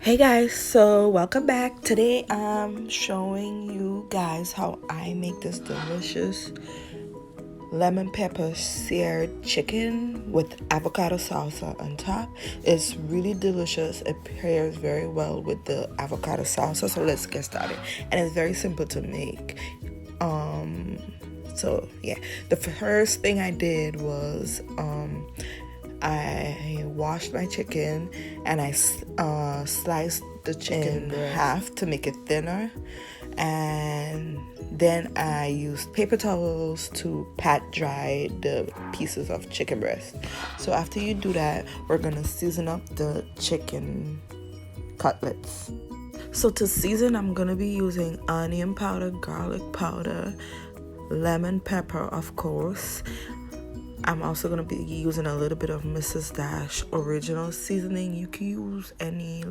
Hey guys, so welcome back. Today I'm showing you guys how I make this delicious lemon pepper seared chicken with avocado salsa on top. It's really delicious. It pairs very well with the avocado salsa. So let's get started. And it's very simple to make. So yeah, the first thing I did was I washed my chicken and I sliced the chicken in half to make it thinner, and then I used paper towels to pat dry the pieces of chicken breast. So after you do that, we're gonna season up the chicken cutlets. So to season, I'm gonna be using onion powder, garlic powder, lemon pepper, of course. I'm also going to be using a little bit of Mrs. Dash original seasoning. You can use any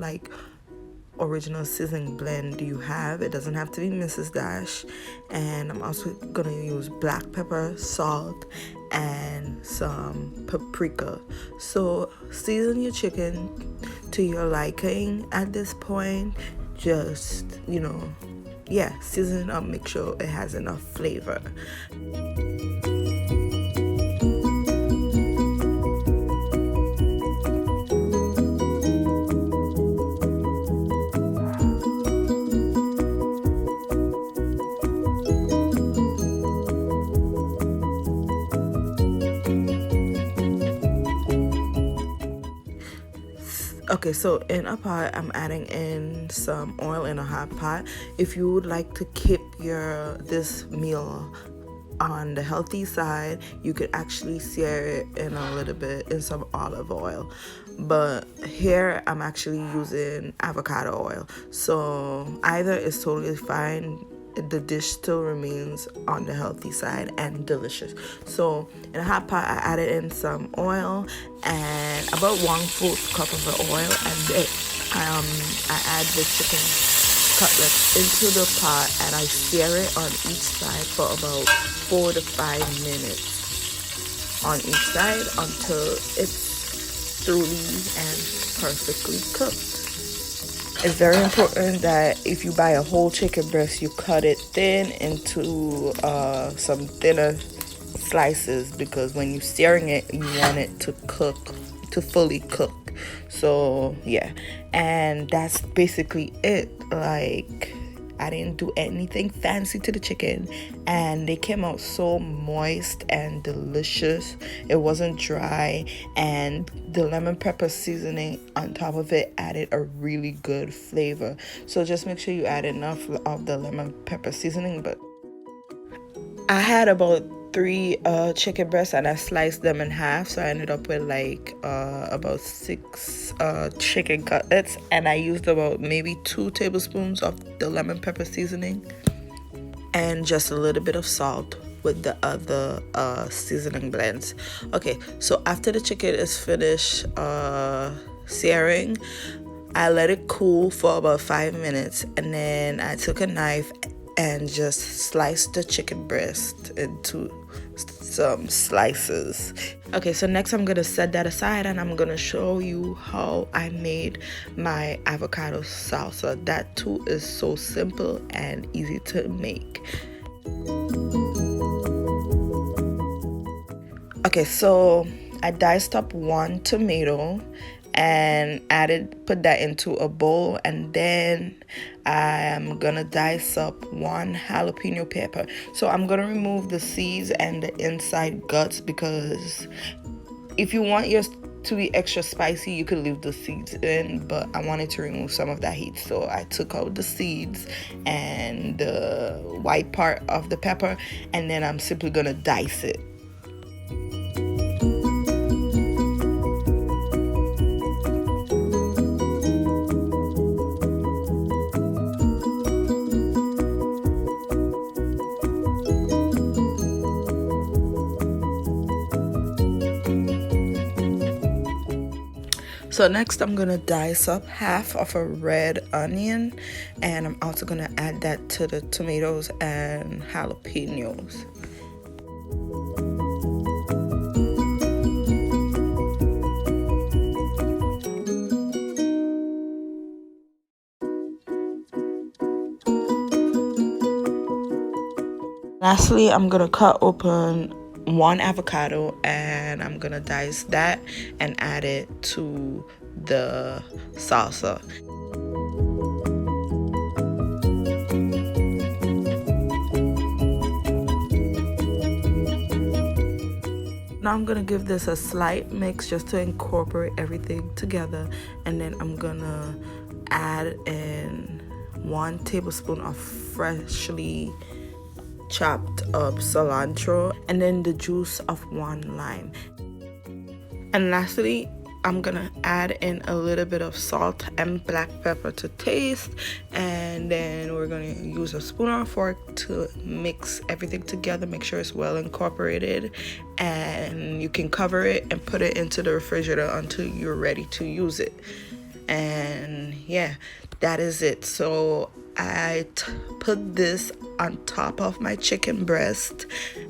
original seasoning blend you have. It doesn't have to be Mrs. Dash. And I'm also going to use black pepper, salt, and some paprika. So season your chicken to your liking at this point. Just, season it up. Make sure it has enough flavor. Okay, so in a pot, I'm adding in some oil in a hot pot. If you would like to keep this meal on the healthy side, you could actually sear it in a little bit in some olive oil. But here I'm actually using avocado oil. So either is totally fine. The dish still remains on the healthy side and delicious. So in a hot pot, I added in some oil and about 1/4 cup of the oil, and then I add the chicken cutlets into the pot and I sear it on each side for about 4 to 5 minutes on each side until it's truly and perfectly cooked. It's very important that if you buy a whole chicken breast, you cut it thin into some thinner slices, because when you're searing it, you want it to fully cook. So yeah, and that's basically it. I didn't do anything fancy to the chicken, and they came out so moist and delicious. It wasn't dry, and the lemon pepper seasoning on top of it added a really good flavor. So just make sure you add enough of the lemon pepper seasoning. But I had about 3 chicken breasts and I sliced them in half, so I ended up with about 6 chicken cutlets, and I used about maybe 2 tablespoons of the lemon pepper seasoning and just a little bit of salt with the other seasoning blends. Okay, so after the chicken is finished searing, I let it cool for about 5 minutes, and then I took a knife and just sliced the chicken breast into some slices. Okay, so next I'm gonna set that aside and I'm gonna show you how I made my avocado salsa. That too is so simple and easy to make. Okay, so I diced up 1 tomato and put that into a bowl, and then I'm gonna dice up 1 jalapeno pepper. So I'm gonna remove the seeds and the inside guts, because if you want yours to be extra spicy, you could leave the seeds in, but I wanted to remove some of that heat, so I took out the seeds and the white part of the pepper, and then I'm simply gonna dice it. So next I'm gonna dice up half of a red onion, and I'm also gonna add that to the tomatoes and jalapenos. Lastly, I'm gonna cut open one avocado and I'm gonna dice that and add it to the salsa. Now I'm gonna give this a slight mix just to incorporate everything together, and then I'm gonna add in 1 tablespoon of freshly chopped up cilantro and then the juice of 1 lime. And lastly, I'm gonna add in a little bit of salt and black pepper to taste, and then we're gonna use a spoon or a fork to mix everything together, make sure it's well incorporated, and you can cover it and put it into the refrigerator until you're ready to use it. And yeah, that is it. So I put this on top of my chicken breast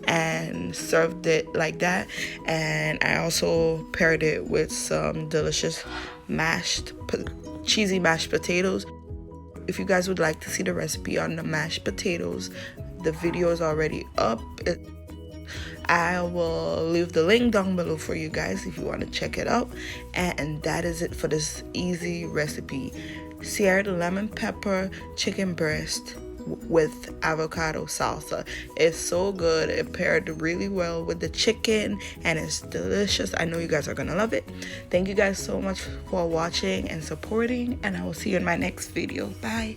and served it like that, and I also paired it with some delicious cheesy mashed potatoes. If you guys would like to see the recipe on the mashed potatoes, the video is already up. I will leave the link down below for you guys if you want to check it out. And that is it for this easy recipe: seared lemon pepper chicken breast with avocado salsa. It's so good. It paired really well with the chicken and it's delicious. I know you guys are gonna love it. Thank you guys so much for watching and supporting, and I will see you in my next video. Bye.